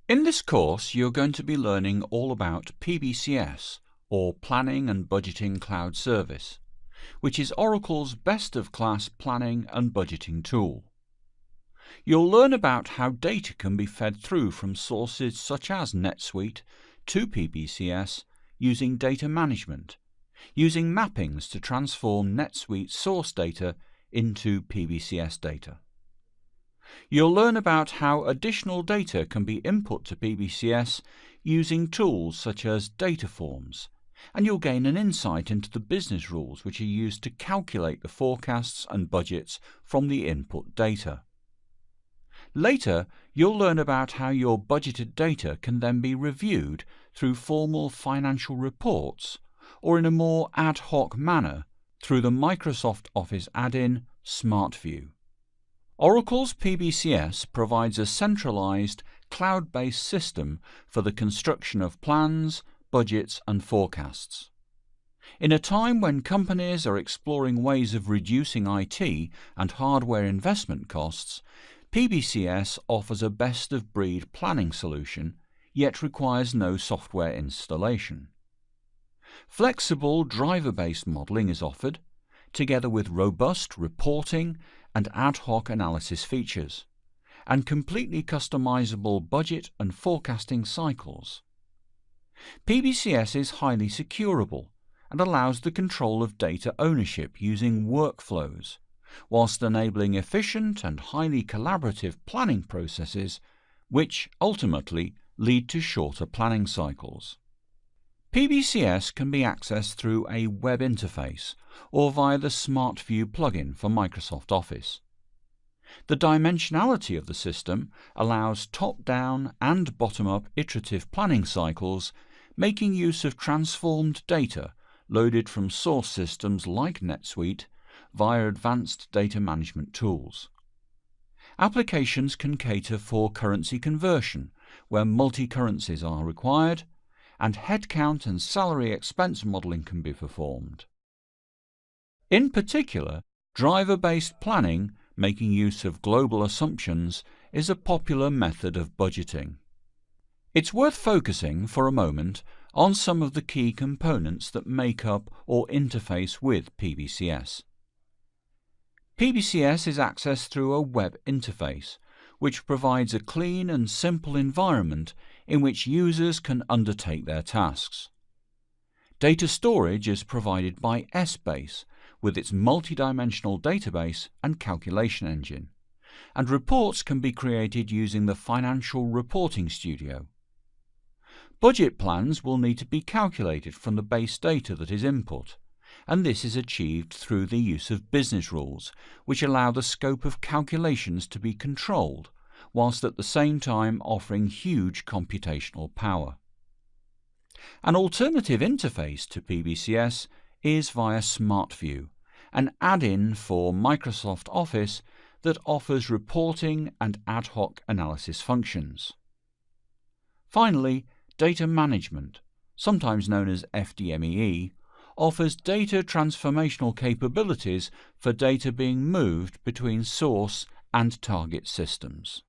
In this course, you're going to be learning all about PBCS, or Planning and Budgeting Cloud Service, which is Oracle's best-of-class planning and budgeting tool. You'll learn about how data can be fed through from sources such as NetSuite to PBCS using data management, using mappings to transform NetSuite source data into PBCS data. You'll learn about how additional data can be input to PBCS using tools such as data forms, and you'll gain an insight into the business rules which are used to calculate the forecasts and budgets from the input data. Later, you'll learn about how your budgeted data can then be reviewed through formal financial reports or in a more ad hoc manner through the Microsoft Office add-in SmartView. Oracle's PBCS provides a centralized, cloud-based system for the construction of plans, budgets and forecasts. In a time when companies are exploring ways of reducing IT and hardware investment costs, PBCS offers a best-of-breed planning solution, yet requires no software installation. Flexible driver-based modeling is offered, together with robust reporting and ad hoc analysis features, and completely customizable budget and forecasting cycles. PBCS is highly secureable and allows the control of data ownership using workflows, whilst enabling efficient and highly collaborative planning processes, which ultimately lead to shorter planning cycles. PBCS can be accessed through a web interface or via the SmartView plugin for Microsoft Office. The dimensionality of the system allows top-down and bottom-up iterative planning cycles, making use of transformed data loaded from source systems like NetSuite via advanced data management tools. Applications can cater for currency conversion, where multi-currencies are required, and headcount and salary expense modeling can be performed. In particular, driver-based planning, making use of global assumptions, is a popular method of budgeting. It's worth focusing for a moment on some of the key components that make up or interface with PBCS. PBCS is accessed through a web interface, which provides a clean and simple environment in which users can undertake their tasks. Data storage is provided by Essbase, with its multidimensional database and calculation engine, and reports can be created using the Financial Reporting Studio. Budget plans will need to be calculated from the base data that is input, and this is achieved through the use of business rules, which allow the scope of calculations to be controlled, whilst at the same time offering huge computational power. An alternative interface to PBCS is via SmartView, an add-in for Microsoft Office that offers reporting and ad hoc analysis functions. Finally, data management, sometimes known as FDMEE, offers data transformational capabilities for data being moved between source and target systems.